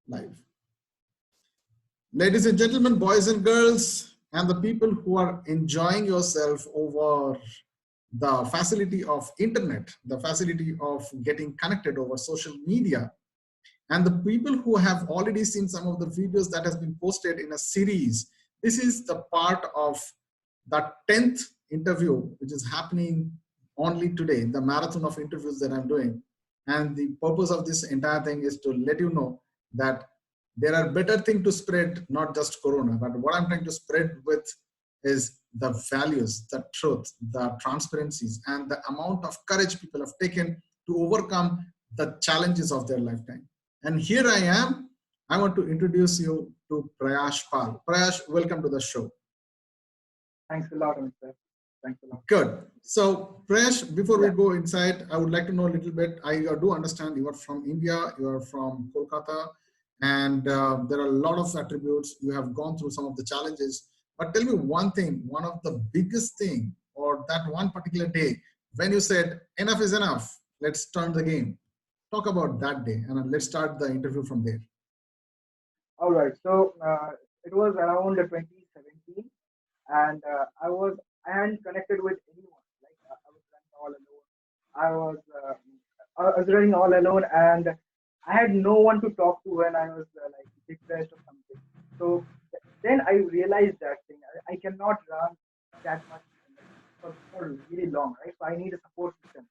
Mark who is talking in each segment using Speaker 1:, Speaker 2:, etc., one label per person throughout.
Speaker 1: live. Ladies and gentlemen, boys and girls, and the people who are enjoying yourself over the facility of internet, the facility of getting connected over social media, and the people who have already seen some of the videos that has been posted in a series. This is the part of the 10th interview, which is happening only today, the marathon of interviews that I'm doing. And the purpose of this entire thing is to let you know that there are better things to spread, not just Corona, but what I'm trying to spread with is the values, the truth, the transparencies, and the amount of courage people have taken to overcome the challenges of their lifetime. And here I am. I want to introduce you to Prayash Pal. Prayash, welcome to the show.
Speaker 2: Thanks a lot, Mr. Thanks a lot.
Speaker 1: Good. So, Prayash, before we go inside, I would like to know a little bit. I do understand you are from India, you are from Kolkata, and there are a lot of attributes. You have gone through some of the challenges. But tell me one thing, one of the biggest thing, or that one particular day when you said, enough is enough, let's turn the game. Talk about that day, and let's start the interview from there.
Speaker 2: All right. So it was around 2017, and I hadn't connected with anyone. Like I was running all alone. I was running all alone, and I had no one to talk to when I was like depressed or something. So then I realized that thing. I cannot run that much for really long, right? So I need a support system.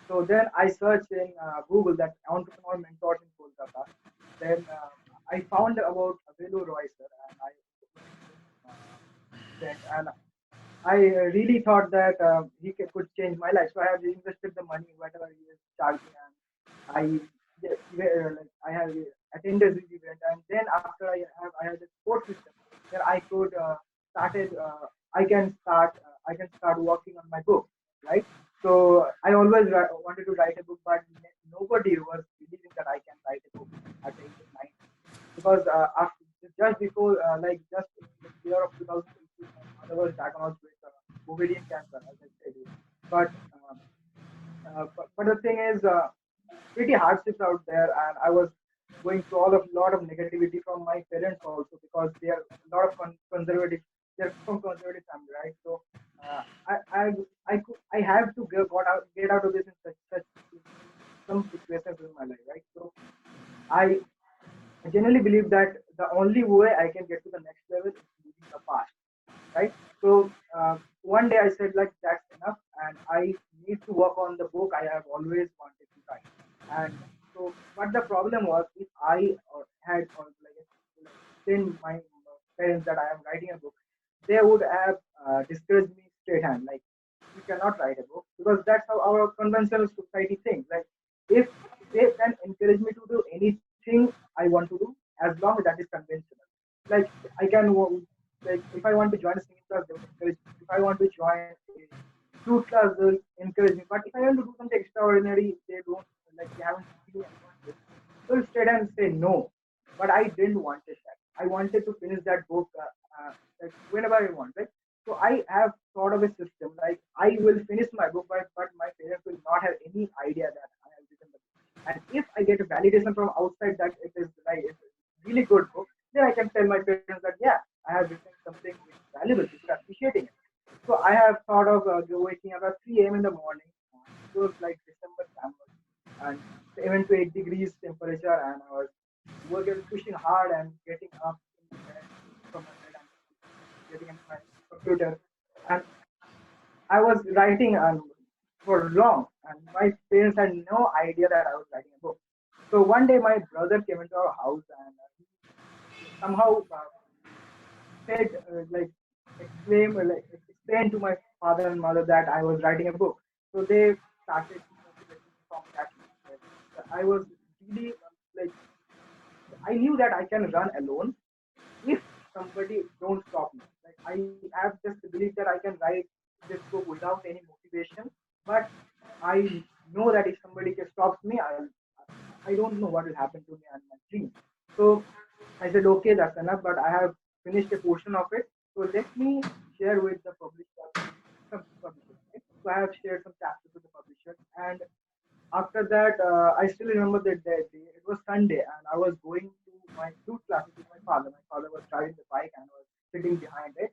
Speaker 2: So then I searched in Google that entrepreneur mentors in Kolkata. Then I found about Velu Roy sir, and I really thought that he could change my life. So I have invested the money, whatever he is charging, and I have attended this event. And then after I had a support system where I could started. I can start working on my book, right? So I always wanted to write a book, but nobody was believing that I can write a book at the age of 9. Because after, just before, just in the year of 2018, my mother was diagnosed with ovarian cancer, as I said. But the thing is, pretty hardships out there, and I was going through lot of negativity from my parents also, because they are a lot of conservative. They're from conservative family, right? So I have to get out of this in such some situations in my life, right? So I generally believe that the only way I can get to the next level is leaving the past, right? So one day I said like that's enough, and I need to work on the book I have always wanted to write. And so, but the problem was, if I had explained my parents that I am writing a book, they would have discouraged me straight hand, like you cannot write a book, because that's how our conventional society thinks. Like if they can encourage me to do anything I want to do, as long as that is conventional. Like I can like if I want to join a singing class, they will encourage me. If I want to join a flute class, they'll encourage me. But if I want to do something extraordinary, they haven't seen anyone do. They'll straight and say no. But I didn't want that. I wanted to finish that book like whenever I want. Right? So I have thought of a system like I will finish my book, but my parents will not have any idea that I have written the book. And if I get a validation from outside that it is like it's a really good book, then I can tell my parents that yeah, I have written something which is valuable. People are appreciating it. So I have thought of waking up at 3 a.m. in the morning. It was like December, and 7 to 8 degrees temperature, and I was working, pushing hard and getting up in bed from my bed and getting into my computer. And I was writing for long, and my parents had no idea that I was writing a book. So one day, my brother came into our house, and he somehow said, explain to my father and mother that I was writing a book. So they started motivating me from that. I was really like I knew that I can run alone if somebody don't stop me. Like I have just the belief that I can write this book without any motivation, but I know that if somebody stops me, I don't know what will happen to me and my dream. So I said, okay, that's enough, but I have finished a portion of it. So let me share with the publisher, some publishers. Right? So I have shared some chapters with the publisher, and after that, I still remember that day. It was Sunday, and I was going to my flute classes with my father. My father was driving the bike and was sitting behind it.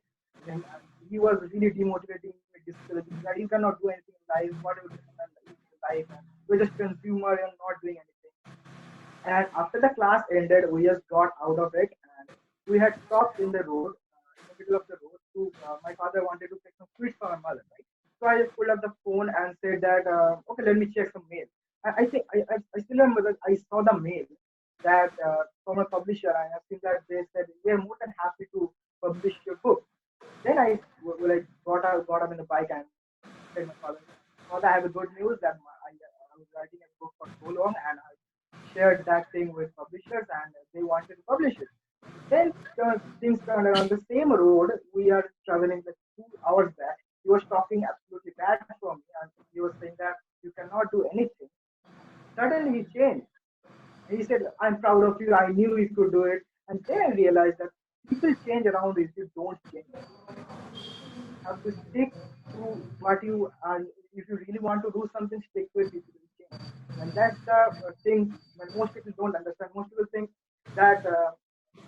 Speaker 2: And he was really demotivating me, discouraging me that you cannot do anything in life. What are you doing in life? And you're just consumer and not doing anything. And after the class ended, we just got out of it and we had stopped in the road, in the middle of the road. To my father wanted to take some sweets for my mother, right? So I just pulled up the phone and said that, okay, let me check some mail. I think I still remember that I saw the mail that from a publisher, and I've seen that they said we are more than happy to publish your book. Then I like got up in the bike and said my father, Father, I have a good news that I was writing a book for so long and I shared that thing with publishers and they wanted to publish it. Then things turned around. The same road we are traveling like 2 hours back. He was talking absolutely bad for me and he was saying that you cannot do anything. Suddenly he changed. He said, I'm proud of you. I knew you could do it. And then I realized that people change around if you don't change around. You have to stick to what you are. If you really want to do something, stick to it. People will change. And that's the thing when most people don't understand. Most people think that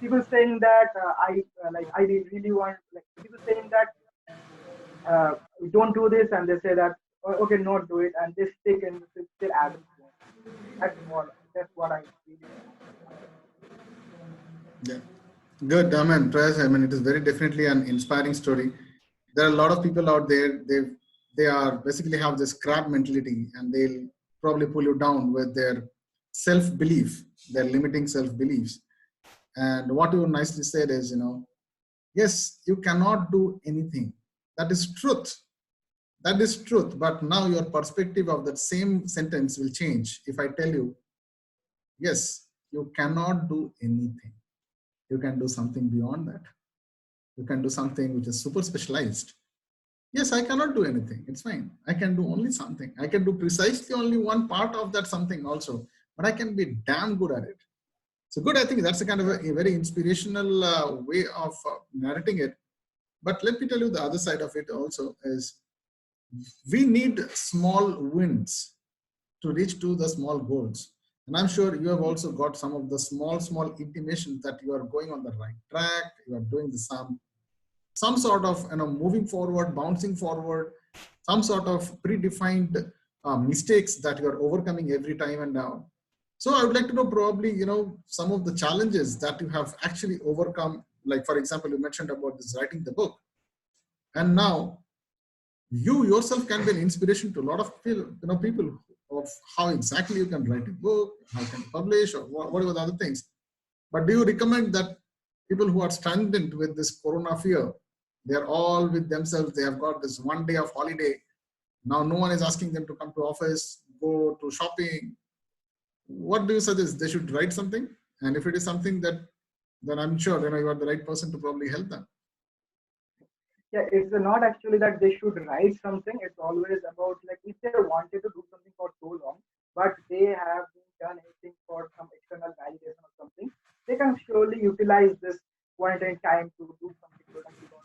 Speaker 2: people saying that I really want like people saying that we don't do this and they say that okay not do it and they stick and they still add it. That's what I really believe.
Speaker 1: Yeah. Good. I mean, Prayash, I mean, it is very definitely an inspiring story. There are a lot of people out there. They are basically have this crab mentality, and they'll probably pull you down with their self belief, their limiting self beliefs. And what you nicely said is, yes, you cannot do anything. That is truth. That is truth. But now your perspective of that same sentence will change if I tell you, yes, you cannot do anything. You can do something beyond that. You can do something which is super specialized. Yes, I cannot do anything. It's fine. I can do only something. I can do precisely only one part of that something also, but I can be damn good at it. So good, I think that's a kind of a very inspirational way of narrating it. But let me tell you the other side of it also is we need small wins to reach to the small goals. And I'm sure you have also got some of the small intimations that you are going on the right track. You are doing the some sort of moving forward, bouncing forward, some sort of predefined mistakes that you are overcoming every time and now. So I would like to know probably some of the challenges that you have actually overcome. Like for example, you mentioned about this writing the book, and now you yourself can be an inspiration to a lot of people of how exactly you can write a book, how you can publish, or whatever the other things. But do you recommend that people who are stranded with this corona fear, they are all with themselves, they have got this one day of holiday, now no one is asking them to come to office, go to shopping, what do you suggest? They should write something, and if it is something that, then I'm sure you are the right person to probably help them.
Speaker 2: Yeah, it's not actually that they should write something. It's always about like if they wanted to do something for so long, but they have been done anything for some external validation or something, they can surely utilize this point in time to do something productive on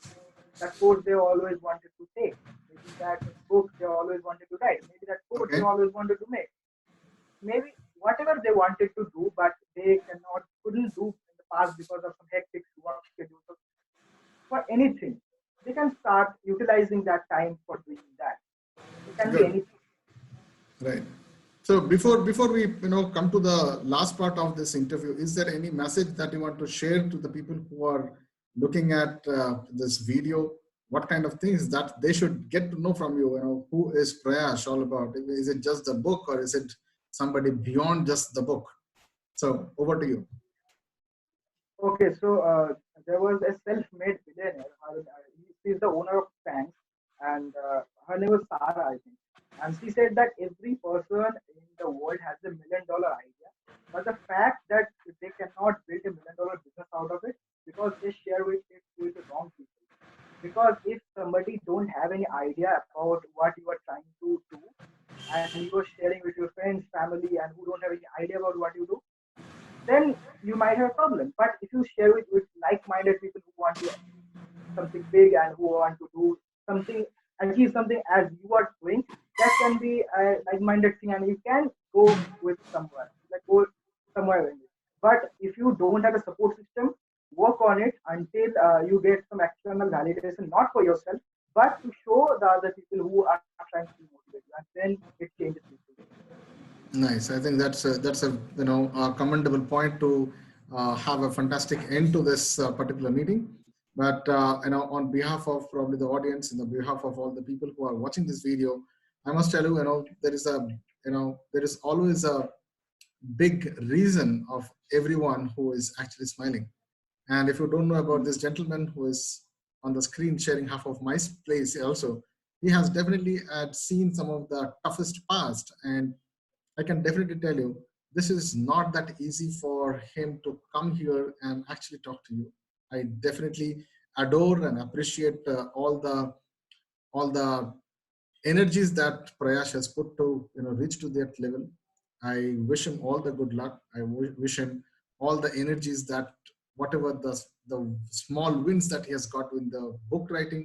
Speaker 2: that course they always wanted to take. Maybe that book they always wanted to write. Maybe that course they
Speaker 1: Okay.
Speaker 2: always wanted to make. Maybe whatever they wanted to do, but they couldn't do in the past because of some hectic work schedule. So for anything, they can start utilizing that time for doing that. It can be
Speaker 1: Good.
Speaker 2: anything.
Speaker 1: Right. So before we come to the last part of this interview, is there any message that you want to share to the people who are looking at this video? What kind of things that they should get to know from you? Who is Prayash all about? Is it just the book, or is it somebody beyond just the book? So over to you.
Speaker 2: Okay, so there was a self-made billionaire. She's the owner of banks, and her name was Sarah, I think. And she said that every person in the world has a $1 million idea, but the fact that they cannot build a $1 million business out of it because they share it with the wrong people. Because if somebody don't have any idea about what you are trying to do, and you are sharing with your friends, family, and who don't have any idea about what you do, then you might have a problem. But if you share it with like-minded people who want to something big and who want to do something, achieve something as you are doing, that can be a like-minded thing, and you can go with somewhere, like go somewhere in it. But if you don't have a support system, work on it until you get some external validation, not for yourself, but to show the other people who are trying to motivate you, and then it changes people.
Speaker 1: Nice. I think that's a a commendable point to have a fantastic end to this particular meeting. But on behalf of probably the audience and on behalf of all the people who are watching this video, I must tell you, there is a there is always a big reason of everyone who is actually smiling. And if you don't know about this gentleman who is on the screen sharing half of my place also, he has definitely had seen some of the toughest past, and I can definitely tell you, this is not that easy for him to come here and actually talk to you. I definitely adore and appreciate all the energies that Prayash has put to reach to that level. I wish him all the good luck. I wish him all the energies that whatever the small wins that he has got in the book writing,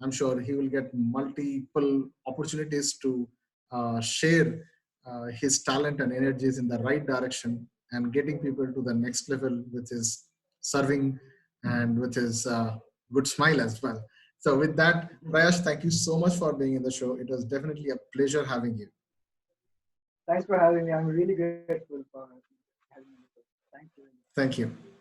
Speaker 1: I'm sure he will get multiple opportunities to share his talent and energies in the right direction and getting people to the next level with his serving and with his good smile as well. So with that, Prayash, thank you so much for being in the show. It was definitely a pleasure having you.
Speaker 2: Thanks for having me. I'm really grateful for having me. Thank you.
Speaker 1: Thank you.